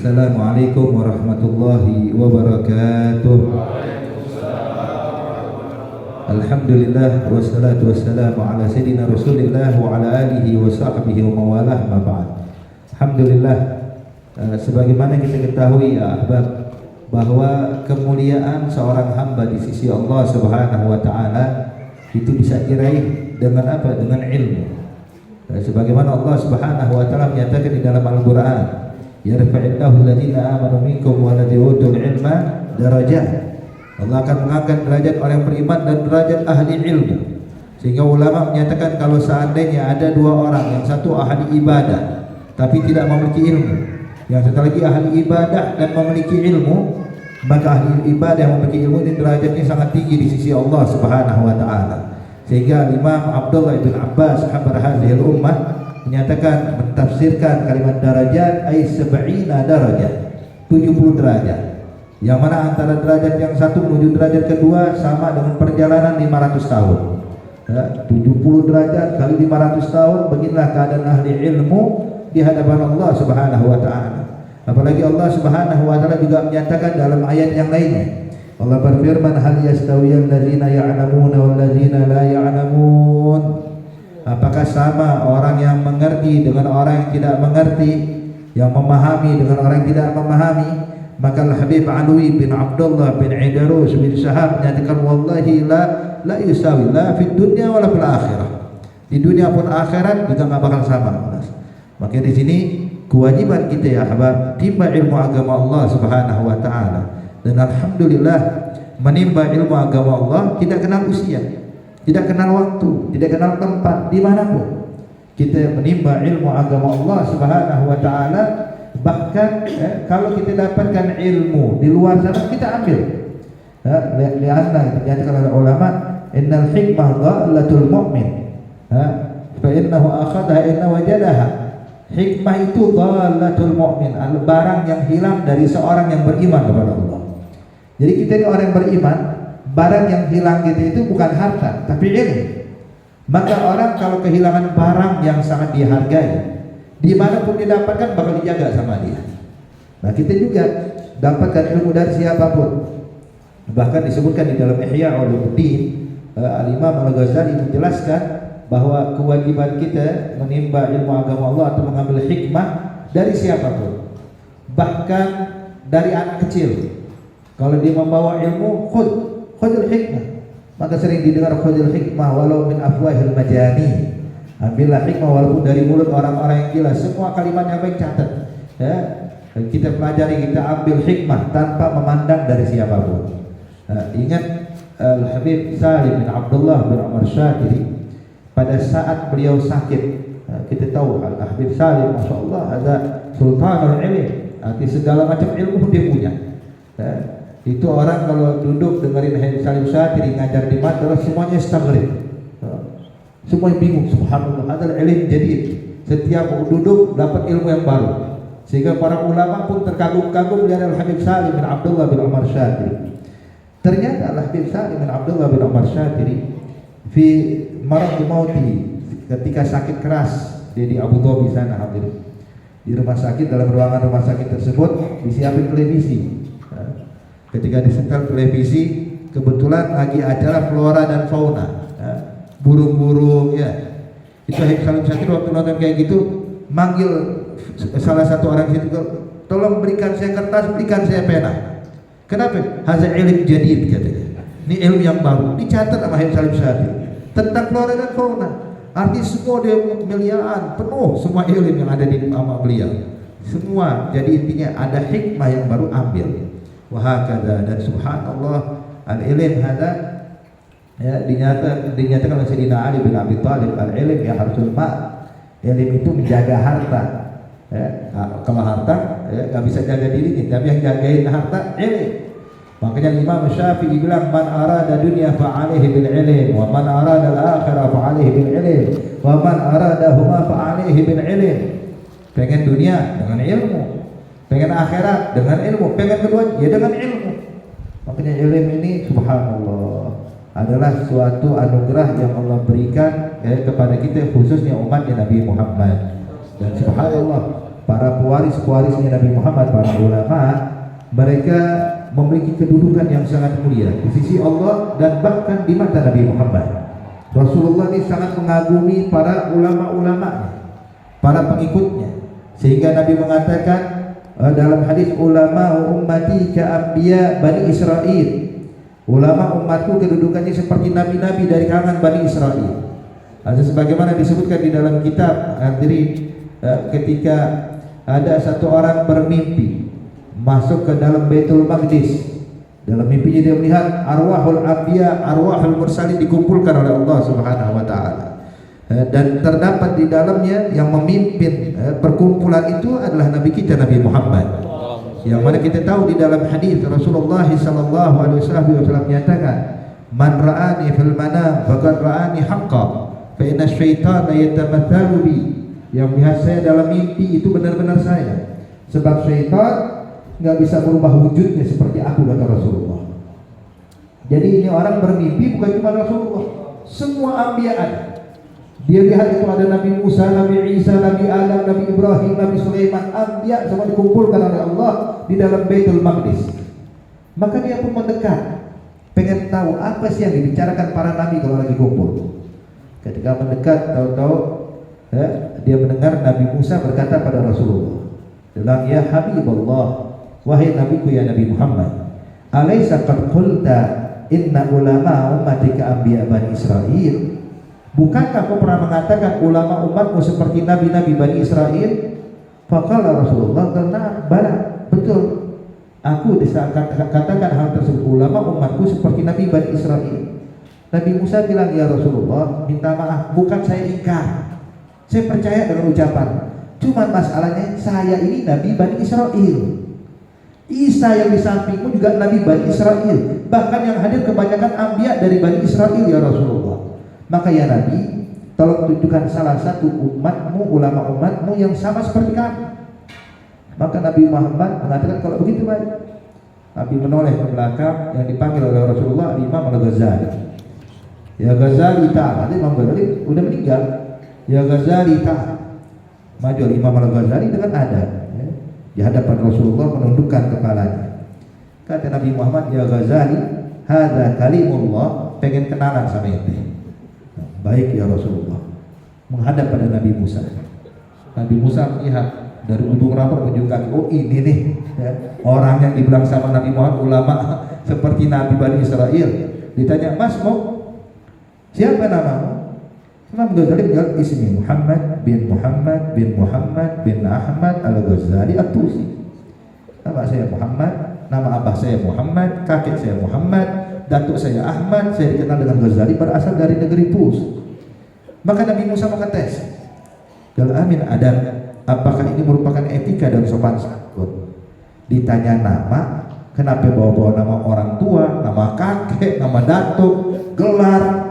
Assalamualaikum warahmatullahi wabarakatuh. Alhamdulillah wassalatu wassalamu ala sayyidina Rasulillah wa ala alihi wa sahbihi wa mawalah ma ba'd. Alhamdulillah, sebagaimana kita ketahui ya ahbab, bahwa kemuliaan seorang hamba di sisi Allah Subhanahu wa taala itu bisa diraih dengan apa? Dengan ilmu. Sebagaimana Allah Subhanahu wa taala menyatakan di dalam Al-Qur'an, yarfa'illahu alladhina amanu minkum wa alladhina utul ilma darajat. Allah akan mengangkat derajat orang yang beriman dan derajat ahli ilmu. Sehingga ulama menyatakan kalau seandainya ada dua orang, yang satu ahli ibadah tapi tidak memiliki ilmu, yang satu lagi ahli ibadah dan memiliki ilmu, maka ahli ibadah yang memiliki ilmu ini derajatnya sangat tinggi di sisi Allah Subhanahu wa taala. Sehingga Imam Abdullah bin Abbas habar hadhil ummah menyatakan, mentafsirkan kalimat darajat ay sab'ina darajat, 70 derajat, yang mana antara derajat yang satu menuju derajat kedua sama dengan perjalanan 500 tahun ya, 70 derajat kali 500 tahun. Beginilah keadaan ahli ilmu di hadapan Allah Subhanahu wa ta'ala. Apalagi Allah Subhanahu wa ta'ala juga menyatakan dalam ayat yang lainnya, Allah berfirman, hal yastawiyal ladzina ya'lamuna wal ladzina la ya'lamun. Apakah sama orang yang mengerti dengan orang yang tidak mengerti, yang memahami dengan orang yang tidak memahami? Maka Al-Habib Alwi bin Abdullah bin Idarus bin Syahab menyatakan, wallahi la yusawi la fid dunya wala fil akhirah. Di dunia pun akhirat juga enggak bakal sama. Maka di sini kewajiban kita ya ahbab, timba ilmu agama Allah Subhanahu wa taala. Dan alhamdulillah, menimba ilmu agama Allah tidak kenal usia, tidak kenal waktu, tidak kenal tempat, dimanapun kita menimba ilmu agama Allah Subhanahu wa ta'ala. Bahkan kalau kita dapatkan ilmu di luar sana, kita ambil. Lianna dinyatakan oleh ulama, innal hikmah dhalatul mu'min, fa innahu akhadha inna wajadaha. Hikmah itu dhalatul mu'min, barang yang hilang dari seorang yang beriman kepada Allah. Jadi kita ini orang yang beriman, barang yang hilang kita itu bukan harta, tapi ilmu. Maka orang kalau kehilangan barang yang sangat dihargai, dimanapun didapatkan bakal dijaga sama dia. Nah kita juga dapatkan ilmu dari siapapun. Bahkan disebutkan di dalam Ihya Ulumuddin, Al-Imam Al-Ghazali menjelaskan bahwa kewajiban kita menimba ilmu agama Allah atau mengambil hikmah dari siapapun, bahkan dari anak kecil. Kalau dia membawa ilmu, khudul hikmah. Maka sering didengar khudul hikmah walau min afwahil majani. Ambillah hikmah walaupun dari mulut orang-orang yang gila. Semua kalimat yang baik catat ya. Kita pelajari, kita ambil hikmah tanpa memandang dari siapapun. Ingat Al-Habib Salim bin Abdullah bin Umar Syatiri, pada saat beliau sakit, kita tahu Al-Habib Salim Masya Allah ada sultanul ilm, arti segala macam ilmu dia punya. Itu orang kalau duduk dengerin Habib Salim Syatiri ngajar di madrasah, semuanya istaghrib, semuanya bingung. Subhanallah, ada ilmu jadi setiap duduk dapat ilmu yang baru, sehingga para ulama pun terkagum-kagum dari Al-Habib Salim bin Abdullah bin Umar Syatiri. Ternyata Al-Habib Salim bin Abdullah bin Umar Syatiri fi marad mauti, ketika sakit keras, dia di Abu Dhabi sana hadir di rumah sakit. Dalam ruangan rumah sakit tersebut disiapin televisi. Ketika disetel televisi, kebetulan lagi acara flora dan fauna, burung-burung ya. Itu Habib Salim Syatiri waktu nonton kayak gitu, manggil salah satu orang situ, tolong berikan saya kertas, berikan saya pena. Kenapa? Haza ilmu jadid katanya. Ini ilmu yang baru, dicatat sama Habib Salim Syatiri tentang flora dan fauna. Arti semua dia miliaran penuh semua ilmu yang ada di sama beliau. Semua. Jadi intinya ada hikmah yang baru, ambil. Wahakada. Dan subhanallah, al-ilm hada ya, dinyatakan oleh Sayyidina Ali bin Abi Thalib, al-ilm ya harsul ma'. Ilm itu menjaga harta ya. Kalau harta ya gak bisa jaga diri, tapi yang jagain harta ilm. Makanya Imam Syafi'i bilang, man arada dunya fa'alaihi bil ilm, wa man arada al-akhirah fa'alaihi bil ilm, wa man arada huma fa'alaihi bil ilm. Pengen dunia dengan ilmu, pengen akhirat dengan ilmu, pengen kedua ya dengan ilmu. Makanya ilmu ini subhanallah adalah suatu anugerah yang Allah berikan kepada kita, khususnya umat Nabi Muhammad. Dan subhanallah para pewaris-pewarisnya Nabi Muhammad, para ulama, mereka memiliki kedudukan yang sangat mulia di sisi Allah dan bahkan di mata Nabi Muhammad. Rasulullah ini sangat mengagumi para ulama-ulamanya, para pengikutnya, sehingga Nabi mengatakan dalam hadis, ulama ummati ka'anbiya Bani Israel. Ulama umatku kedudukannya seperti nabi-nabi dari kalangan Bani Israel. Sebagaimana disebutkan di dalam kitab, ketika ada satu orang bermimpi masuk ke dalam Baitul Maqdis. Dalam mimpinya dia melihat arwahul anbiya, arwahul mursalin dikumpulkan oleh Allah Subhanahu wa taala. Dan terdapat di dalamnya yang memimpin perkumpulan itu adalah Nabi kita, Nabi Muhammad. Yang mana kita tahu di dalam hadis Rasulullah sallallahu alaihi wasallam menyatakan, "Man ra'ani fil manam faqad ra'ani haqqan, fa inna asy-syaitana yatamatsalu bi." Yang melihat saya dalam mimpi itu benar-benar saya, sebab syaitan nggak bisa merubah wujudnya seperti aku, kata Rasulullah. Jadi ini orang bermimpi bukan cuma Rasulullah, semua anbiya ada. Dia lihat itu ada Nabi Musa, Nabi Isa, Nabi Adam, Nabi Ibrahim, Nabi Sulaiman, anbiya semua dikumpulkan oleh Allah di dalam Baitul Maqdis. Maka dia pun mendekat, pengen tahu apa sih yang dibicarakan para nabi kalau lagi kumpul. Ketika mendekat, tahu-tahu dia mendengar Nabi Musa berkata pada Rasulullah, bilang, "Ya Habibullah, wahai nabiku ya Nabi Muhammad, alaysa qad qulta inna ulama ummatika anbiya Bani Israel?" Bukankah kau pernah mengatakan ulama umatmu seperti nabi-nabi Bani Israel? Faqala Rasulullah, bala, betul. Aku katakan hal tersebut, ulama umatku seperti nabi Bani Israel. Nabi Musa bilang, "Ya Rasulullah, minta maaf, bukan saya ingkar. Saya percaya dengan ucapan. Cuma masalahnya saya ini nabi Bani Israel. Isa yang di sampingmu juga nabi Bani Israel. Bahkan yang hadir kebanyakan anbiya dari Bani Israel ya Rasulullah. Maka ya Nabi, tolong tunjukkan salah satu umatmu, ulama umatmu yang sama seperti kami." Maka Nabi Muhammad mengatakan, "Kalau begitu baik." Nabi menoleh ke belakang, yang dipanggil oleh Rasulullah Imam Al-Ghazali. "Ya Ghazali ta'ala." Imam Ghazali udah meninggal. "Ya Ghazali ta'ala." Maju Imam Al-Ghazali dengan adab di hadapan Rasulullah, menundukkan kepalanya. Kata Nabi Muhammad, "Ya Ghazali, hadza kalimullah." Pengen kenalan sama ente. "Baik ya Rasulullah." Menghadap pada Nabi Musa. Nabi Musa melihat dari ujung rambut ke ujung kaki, oh ini nih ya, orang yang dibilang sama Nabi Muhammad ulama seperti Nabi Bani Israel. Ditanya, "Mas, mau siapa namamu?" Imam Ghazali bilang, "Ismi Muhammad bin Muhammad bin Muhammad bin Ahmad Al-Ghazali At-Tusi." Nama saya Muhammad, nama abah saya Muhammad, kakek saya Muhammad, datuk saya Ahmad, saya dikenal dengan Ghazali, berasal dari negeri Tus. Maka Nabi Musa mengetes, "Gal amin Adam, apakah ini merupakan etika dan sopan santun?" Ditanya nama, kenapa bawa-bawa nama orang tua, nama kakek, nama datuk, gelar?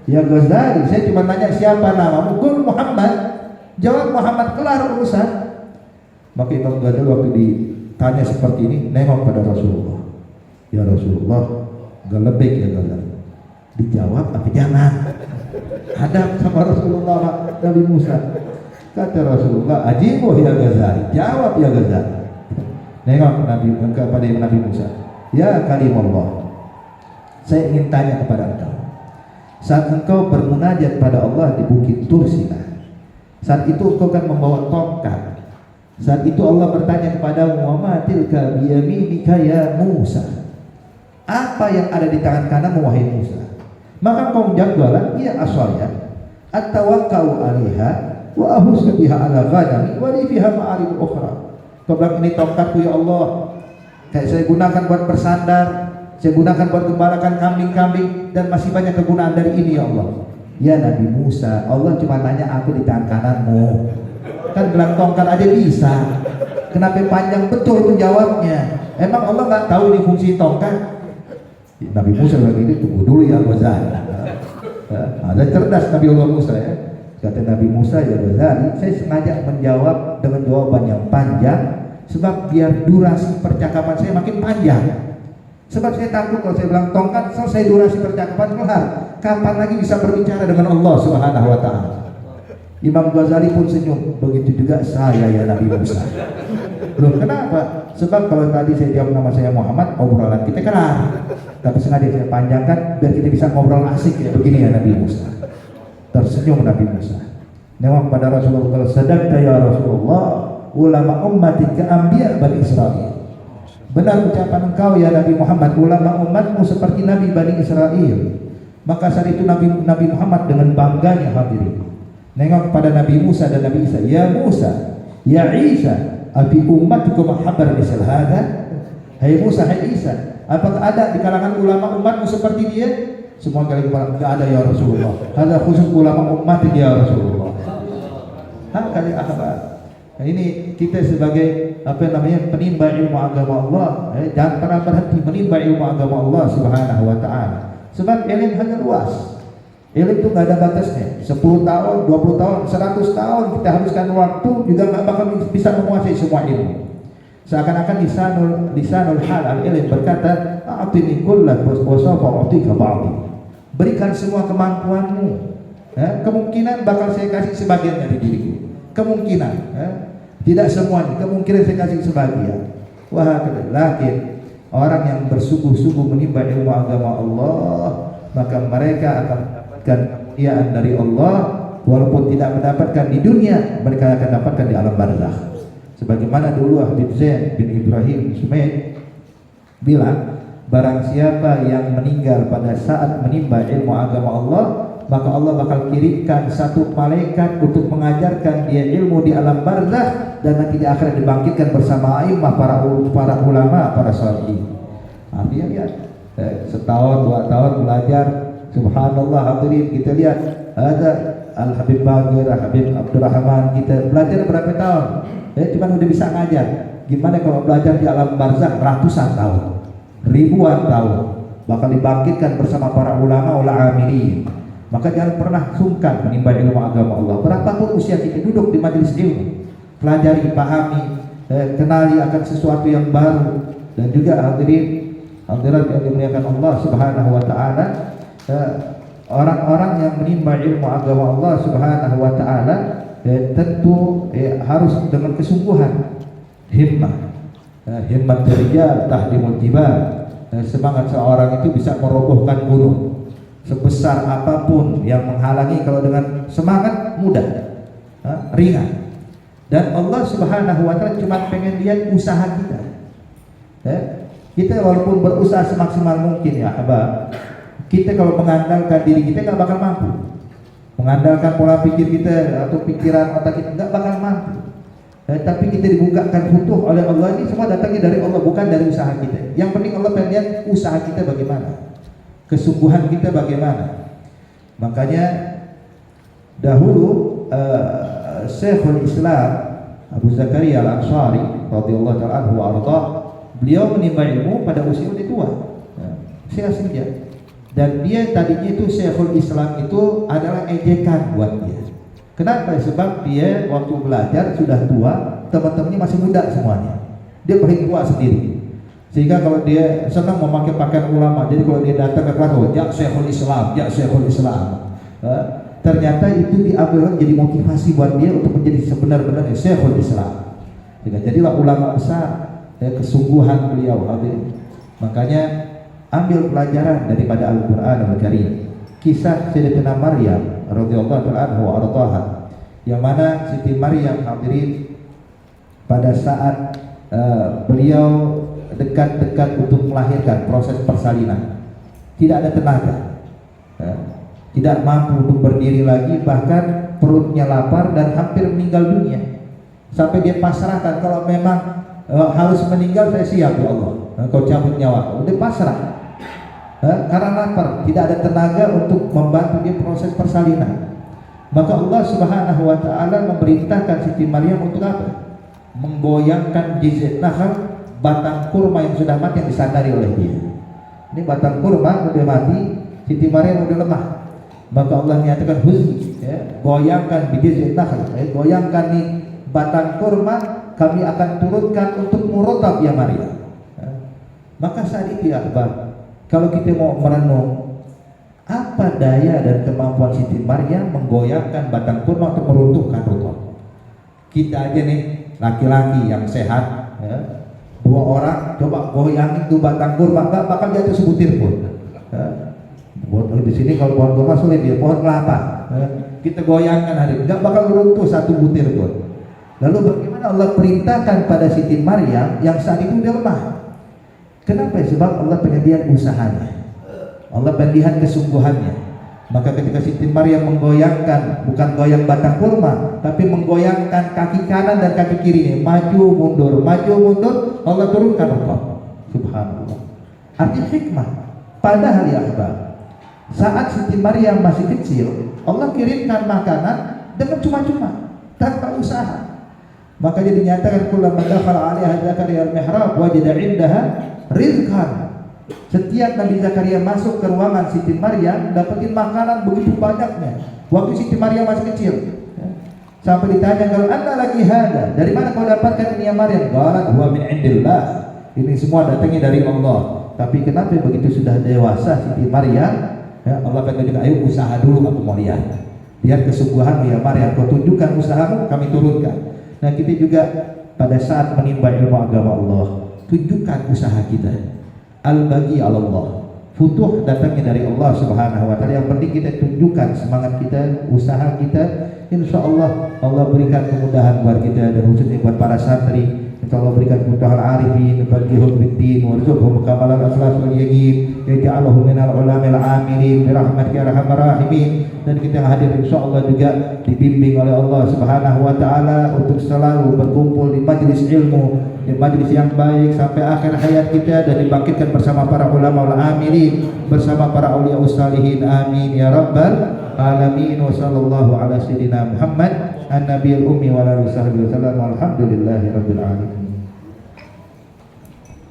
Ya Ghazali, saya cuma nanya siapa namamu? "Qul Muhammad." Jawab Muhammad, kelar urusan. Maka Imam Ghazali waktu ditanya seperti ini, nengok pada Rasulullah. "Ya Rasulullah, gak lebih ya Ghazali." Dijawab apa jangan? Hadap sama Rasulullah Nabi Musa. Kata Rasulullah, "Ajibu ya Ghazali." Jawab ya Ghazali. Nengok Nabi kepada Nabi Musa. "Ya kalimullah, saya ingin tanya kepada engkau. Saat engkau bermunajat pada Allah di Bukit Tursina, saat itu engkau kan membawa tongkat. Saat itu Allah bertanya kepadamu, "Wa ma tilka biyaminika ya Musa?" Apa yang ada di tangan kananmu wahai Musa? Maka engkau menjawab, "Iya aswaya, atawakkau 'alaiha wa ahussu biha 'ala ghanami wa li fiha ma'arib ukhra." Kau bilang, "Ini tongkatku ya Allah, kayak saya gunakan buat bersandar, saya gunakan buat gembalakan kambing-kambing, dan masih banyak kegunaan dari ini ya Allah." "Ya Nabi Musa, Allah cuma nanya aku di tangan kananmu. Kan bilang tongkat aja bisa. Kenapa panjang betul itu jawabnya? Emang Allah nggak tahu ini fungsi tongkat?" Nabi Musa bilang, "ini tunggu dulu ya Ghazali." Ada cerdas Nabi Allah Musa ya. Kata Nabi Musa, "Ya Ghazali, saya sengaja menjawab dengan jawaban yang panjang sebab biar durasi percakapan saya makin panjang. Sebab saya takut kalau saya bilang tongkat, selesai durasi percakapan kelar. Kapan lagi bisa berbicara dengan Allah Subhanahu wa taala?" Imam Ghazali pun senyum. Begitu juga saya ya Nabi Musa. Loh kenapa? Sebab kalau tadi saya jawab nama saya Muhammad, obrolan kita kelar. Tapi sengaja saya panjangkan biar kita bisa ngobrol asik ya begini ya Nabi Musa. Tersenyum Nabi Musa. Nengok pada Rasulullah, sadaqta ya Rasulullah, ulama ummatika anbiya Bani Israil. Benar ucapan engkau ya Nabi Muhammad, ulama umatmu seperti Nabi Bani Israel. Maka saat itu Nabi Muhammad dengan bangganya hadirin nengok kepada Nabi Musa dan Nabi Isa, ya Musa, ya Isa, abi ummatukum habar misal hada. Hai Musa, hai Isa, apakah ada di kalangan ulama umatmu seperti dia? Semua kali kepala, enggak ada ya Rasulullah. Ada khusus ulama umat ya Rasulullah. Kali ahbab. Nah, ini kita sebagai penimba ilmu agama Allah, jangan pernah berhenti menimba ilmu agama Allah Subhanahu wa taala. Sebab ilmu hanya luas. Ilmu itu nggak ada batasnya. 10 tahun, 20 tahun, 100 tahun kita habiskan waktu juga nggak bakal bisa menguasai semua ilmu. Seakan-akan lisanul hal al-ilm berkata, "A'tini kullan wa sawfa a'tika ba'd." Berikan semua kemampuanmu. Kemungkinan bakal saya kasih sebagian dari diriku. Kemungkinan, tidak semuanya. Kemungkinan saya kasih sebagian. Wah, lakin orang yang bersungguh-sungguh menimba ilmu agama Allah, maka mereka akan mendapatkan kemuliaan dari Allah, walaupun tidak mendapatkan di dunia, mereka akan dapatkan di alam barzakh. Sebagaimana dulu Habib Zain bin Ibrahim Sumaid bilang, barang siapa yang meninggal pada saat menimba ilmu agama Allah, maka Allah bakal kirimkan satu malaikat untuk mengajarkan dia ilmu di alam barzakh, dan nanti di akhirat dibangkitkan bersama a'immah para ulama, para sholihin. Artinya lihat, setahun 2 tahun belajar, subhanallah hadirin, kita lihat ada Al-Habib Bagir, Habib Abdurrahman, kita belajar berapa tahun? Cuma udah bisa ngajar. Gimana kalau belajar di alam barzakh ratusan tahun, ribuan tahun, bakal dibangkitkan bersama para ulama amilin. Maka jangan pernah sungkan menimba ilmu agama Allah. Berapapun usia kita, duduk di majelis ilmu, pelajari, pahami, kenali akan sesuatu yang baru. Dan juga hadirat yang dimuliakan Allah Subhanahu wa taala, orang-orang yang menimba ilmu agama Allah Subhanahu wa taala tentu harus dengan kesungguhan, himmah, himmat rijal tahdimul jibal. Semangat seorang itu bisa merobohkan gunung. Sebesar apapun yang menghalangi, kalau dengan semangat mudah, ringan. Dan Allah Subhanahu wa taala cuma pengen lihat usaha kita. Kita walaupun berusaha semaksimal mungkin ya ahbab, kita kalau mengandalkan diri kita nggak bakal mampu. Mengandalkan pola pikir kita atau pikiran otak kita nggak bakal mampu. Tapi kita dibukakan futuh oleh Allah, ini semua datangnya dari Allah, bukan dari usaha kita. Yang penting Allah pengen lihat usaha kita bagaimana, kesungguhan kita bagaimana. Makanya dahulu Syekhul Islam Abu Zakaria Al-Ansari radhiyallahu ta'ala anhu wa ardhah, beliau menimba ilmu pada usia udah tua, usia senja. Dan dia tadinya itu Syekhul Islam itu adalah ejekan buat dia. Kenapa? Sebab dia waktu belajar sudah tua, teman-temannya masih muda semuanya. Dia paling tua sendiri. Sehingga kalau dia senang memakai pakaian ulama, jadi kalau dia datang ke kelas, ya Syekhul Islam, ya Syekhul Islam. Ternyata itu diambil jadi motivasi buat dia untuk menjadi sebenar-benarnya Syekhul Islam. Jadilah ulama besar, kesungguhan beliau. Makanya ambil pelajaran daripada Al-Quran Al-Karim. Kisah Sayyidatina Maryam radhiyallahu anha wa ardhaha, yang mana Siti Maryam hadirin pada saat beliau dekat-dekat untuk melahirkan, proses persalinan, tidak ada tenaga, tidak mampu untuk berdiri lagi, bahkan perutnya lapar dan hampir meninggal dunia. Sampai dia pasrahkan, kalau memang harus meninggal saya siap ya Allah, kau cabut nyawa. Udah pasrah karena lapar, tidak ada tenaga untuk membantu dia proses persalinan. Maka Allah Subhanahu wa taala memerintahkan Siti Maryam untuk apa? Menggoyangkan jizat nakhal, batang kurma yang sudah mati yang disandari oleh dia. Ini batang kurma sudah mati, Siti Maryam sudah lemah. Maka Allah menyatakan huzni, goyangkan bijizat nakhal, goyangkan nih batang kurma, kami akan turunkan untuk murotab ya Maryam. Maka saat itu ya Akbar, kalau kita mau merenung Apa daya dan kemampuan Siti Maryam menggoyangkan batang kurma untuk meruntuhkan rukun? Kita aja nih laki-laki yang sehat, ya, 2 orang coba goyangin tuh batang kurma, nggak bakal jatuh sebutir pun. Buat di sini kalau pohon kurma sulit ya, pohon kelapa. Kita goyangkan hari, nggak bakal runtuh satu butir pun. Lalu bagaimana Allah perintahkan pada Siti Maryam yang saat itu udah lemah? Kenapa? Sebab Allah pengen lihat usahanya, Allah pengen lihat kesungguhannya. Maka ketika Siti Maryam menggoyangkan, bukan goyang batang kurma, tapi menggoyangkan kaki kanan dan kaki kirinya, maju mundur, Allah turunkan rukun. Subhanallah. Artinya hikmah. Padahal ya ahbab, saat Siti Maryam masih kecil, Allah kirimkan makanan dengan cuma-cuma, tanpa usaha. Maka jadi dinyatakan kullama dakhala 'alaiha Zakaria al-mihrab wajada 'indaha rizqan. Setiap Nabi Zakaria masuk ke ruangan Siti Maryam, dapetin makanan begitu banyaknya. Waktu Siti Maryam masih kecil, sampai ditanya, kalau anda lagi hada, dari mana kau dapatkan ini ya Maryam? Qalat huwa min indillah. Ini semua datangnya dari Allah. Tapi kenapa begitu sudah dewasa Siti Maryam, ya, Allah pengen ayo usaha dulu, aku mau lihat kesungguhanmu ya Maryam, kau tunjukkan usahamu, kami turunkan. Nah kita juga pada saat menimba ilmu agama Allah, tunjukkan usaha kita. Al-bagi Allah, futuh datangnya dari Allah Subhanahu wa taala. Yang penting kita tunjukkan semangat kita, usaha kita. Insya Allah Allah berikan kemudahan buat kita, dan khususnya buat para santri. Insya Allah berikan kemudahan arifin, bagihum biddin, warzuqhum kamalan akhlas wal yaqin, yaj'aluhum minal ulamil amilin birahmatika ya arhamar rahimin. Dan kita yang hadir insya Allah juga dibimbing oleh Allah Subhanahu wa taala untuk selalu berkumpul di majelis ilmu, di majelis yang baik sampai akhir hayat kita, dan dibangkitkan bersama para ulama wal amilin, bersama para auliya salihin. Amin ya rabbal alamin. Wa sallallahu ala sayyidina Muhammad an-nabiyil ummi wa ala alihi wasallam. Walhamdulillahi rabbil alamin.